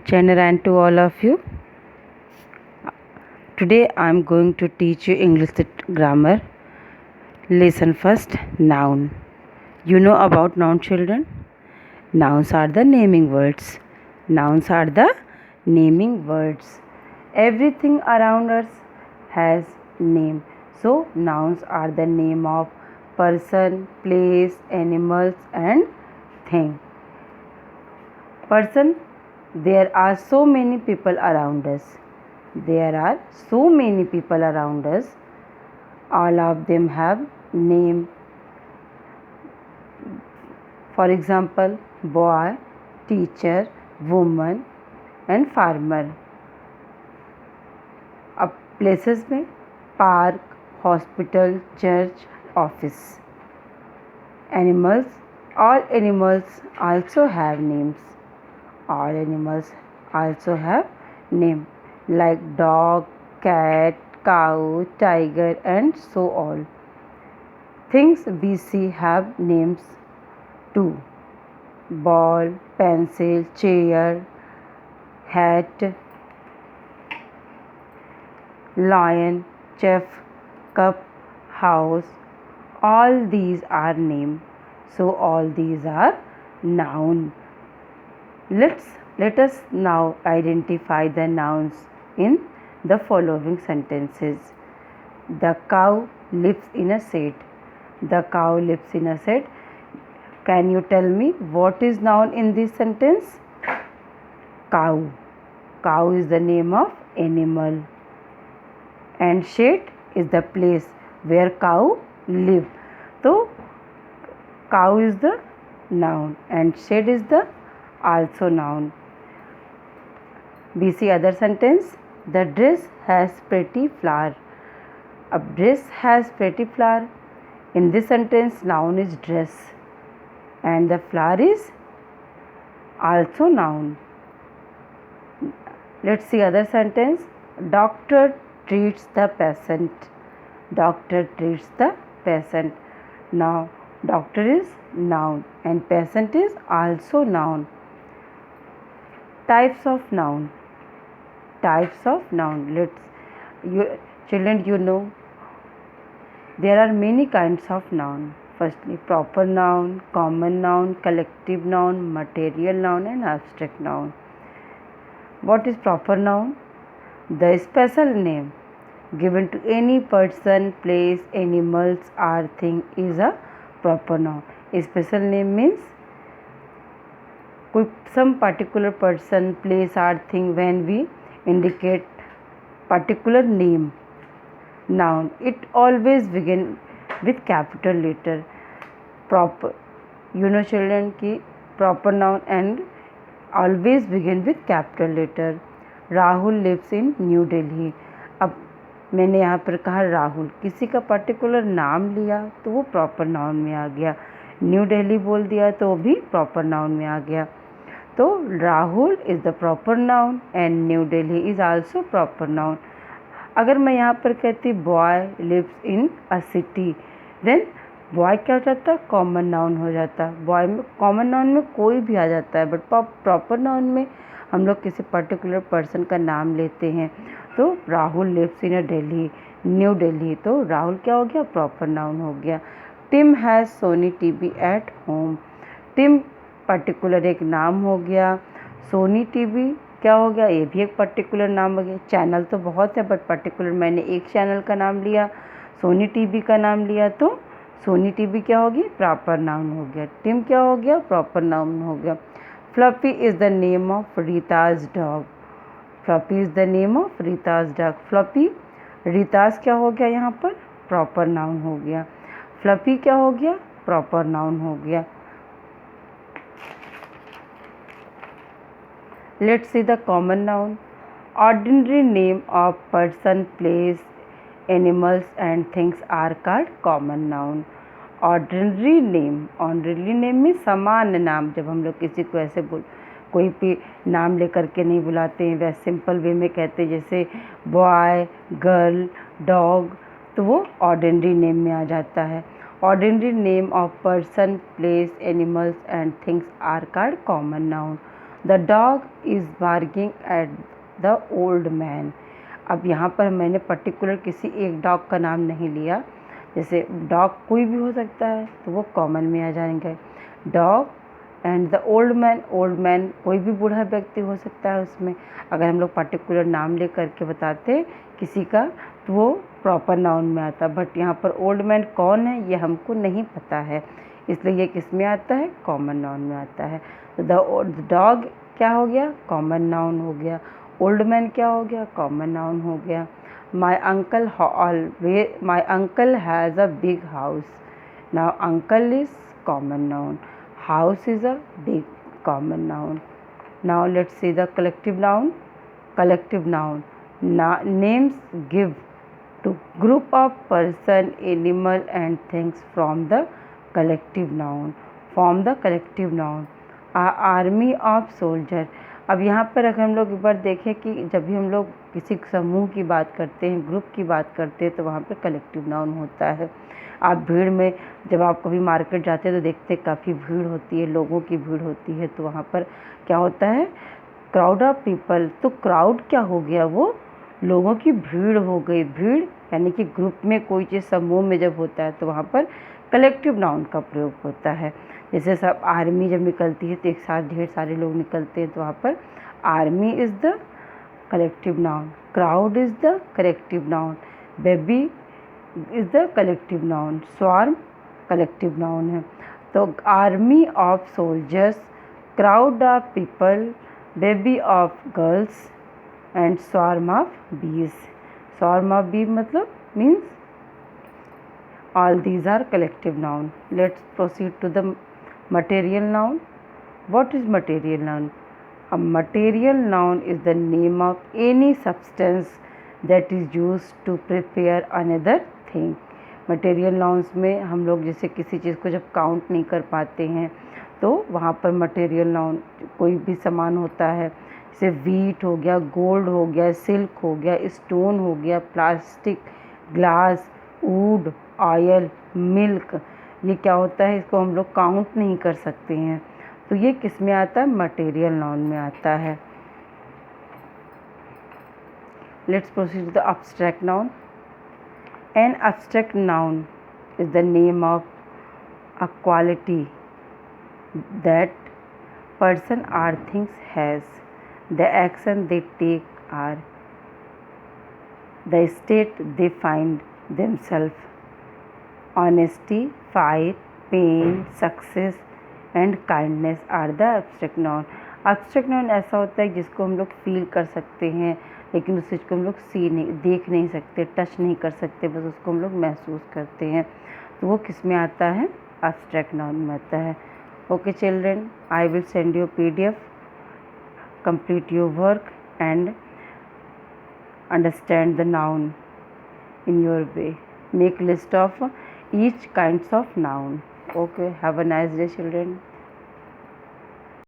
Chandra and to all of you. Today I am going to teach you English grammar. Listen first. Noun. You know about noun, children? Nouns are the naming words. Nouns are the naming words. Everything around us has name. So nouns are the name of person, place, animals and thing. Person, there are so many people around us. There are so many people around us. All of them have name. For example, boy, teacher, woman and farmer. अब places में park, hospital, church, office. Animals, all animals also have names. All animals also have name like dog, cat, cow, tiger and so on. Things we see have names too. Ball, pencil, chair, hat, lion, chef, cup, house. All these are names. So all these are noun. Let us now identify the nouns in the following sentences. The cow lives in a shed. The cow lives in a shed. Can you tell me what is noun in this sentence? Cow. Cow is the name of animal. And shed is the place where cow live. So cow is the noun and shed is the also noun. We see other sentence. The dress has pretty flower. A dress has pretty flower. In this sentence noun is dress and the flower is also noun. Let's see other sentence. Doctor treats the patient. Doctor treats the patient. Now doctor is noun and patient is also noun. Types of noun. Types of noun. Children, you know there are many kinds of noun. Firstly, proper noun, common noun, collective noun, material noun and abstract noun. What is proper noun? The special name given to any person, place, animals or thing is a proper noun. A special name means some particular person, place or thing when we indicate particular name. Noun, it always begin with capital letter. Proper, you know children ki proper noun and always begin with capital letter. Rahul lives in new Delhi. अब मैंने यहाँ पर कहा राहुल, किसी का particular नाम लिया तो वो प्रॉपर नाउन में आ गया. न्यू दिल्ली बोल दिया तो वो भी प्रॉपर नाउन में आ गया. तो Rahul is the proper noun and New Delhi is also proper noun. अगर मैं यहाँ पर कहती boy lives in a city, then boy क्या हो जाता, कॉमन नाउन हो जाता. बॉय में कॉमन नाउन में कोई भी आ जाता है, बट प्रॉपर नाउन में हम लोग किसी पर्टिकुलर पर्सन का नाम लेते हैं. तो Rahul lives in a Delhi, New Delhi, तो राहुल क्या हो गया, प्रॉपर नाउन हो गया. Tim has Sony TV at home. Tim particular एक नाम हो गया. सोनी टीवी क्या हो गया, ये भी एक पर्टिकुलर नाम हो गया. चैनल तो बहुत है बट पर्टिकुलर मैंने एक चैनल का नाम लिया, सोनी टीवी का नाम लिया, तो सोनी टीवी क्या होगी, प्रॉपर नाउन हो गया. टिम क्या हो गया, प्रॉपर नाउन हो गया. Fluffy is the name of Rita's dog. Fluffy is the name of Rita's dog. Fluffy, Rita's क्या हो गया, यहाँ पर प्रॉपर नाउन हो गया. फ्लफी क्या हो गया, प्रॉपर नाउन हो गया. Let's see the common noun. Ordinary name of person, place, animals and things are called common noun. Ordinary name में सामान्य नाम. जब हम लोग किसी को ऐसे कोई भी नाम लेकर के नहीं बुलाते हैं, वैसे सिंपल वे में कहते हैं जैसे बॉय, गर्ल, डॉग, तो वो ऑर्डिनरी नेम में आ जाता है. Ordinary name of person, place, animals and things are called common noun. The dog is barging at the old man. अब यहाँ पर मैंने पर्टिकुलर किसी एक डॉग का नाम नहीं लिया, जैसे डॉग कोई भी हो सकता है तो वो कॉमन में आ जाएंगे। Dog and the old man कोई भी बूढ़ा व्यक्ति हो सकता है उसमें। अगर हम लोग पर्टिकुलर नाम ले करके बताते किसी का तो वो प्रॉपर नाउन में आता, बट यहाँ पर ओल्ड मैन कौन है ये हमको नहीं पता है, इसलिए ये किस में आता है, कॉमन नाउन में आता है। तो द डॉग क्या हो गया, कॉमन नाउन हो गया। ओल्ड मैन क्या हो गया, कॉमन नाउन हो गया। My uncle has a big house. Now uncle is common noun, house is a big common noun. Now let's see the collective noun. Collective noun, names give to group of person, animal and things from the collective noun. Form the collective noun. Army of soldier. अब यहाँ पर अगर हम लोग एक बार देखें कि जब भी हम लोग किसी समूह की बात करते हैं, ग्रुप की बात करते हैं, तो वहाँ पर कलेक्टिव नाउन होता है। आप भीड़ में जब आप कभी मार्केट जाते हैं तो देखते हैं काफ़ी भीड़ होती है, लोगों की भीड़ होती है, तो वहाँ पर क्या होता है, क्राउड ऑफ पीपल। तो क्राउड क्या हो गया, वो लोगों की भीड़ हो गई। भीड़ यानी कि ग्रुप में कोई चीज़ समूह में जब होता है तो वहाँ पर कलेक्टिव नाउन का प्रयोग होता है। जैसे सब आर्मी जब निकलती है तो एक साथ ढेर सारे लोग निकलते हैं, तो वहाँ पर army is the collective noun, crowd is the collective noun, baby is the collective noun, swarm collective noun है। तो army of soldiers, crowd of people, baby of girls and swarm of बीज। स्वार्म ऑफ बी मतलब means all these are collective noun. Let's proceed to the material noun. What is material noun? A material noun is the name of any substance that is used to prepare another thing. Material nouns में हम लोग जैसे किसी चीज़ को जब count नहीं कर पाते हैं तो वहाँ पर मटेरियल नाउन कोई भी सामान होता है, जैसे वीट हो गया, गोल्ड हो गया, सिल्क हो गया, स्टोन हो गया, plastic, glass, would, oil, milk, ये क्या होता है, इसको हम लोग काउंट नहीं कर सकते हैं, तो ये किस में आता है, मटेरियल नाउन में आता है। Let's proceed to the abstract noun. An abstract noun is the name of a quality that person or things has, the action they take or the state they find themselves. Honesty, fight, pain, success and kindness are the abstract noun. abstract noun ऐसा होता है जिसको हम लोग feel कर सकते हैं, लेकिन उस चीज़ को हम लोग देख नहीं सकते, टच नहीं कर सकते, बस उसको हम लोग महसूस करते हैं, तो वो किस में आता है, abstract noun में आता है। Okay children, I will send you PDF, complete your work and understand the noun in your way. Make list of each kinds of noun. Okay, have a nice day children.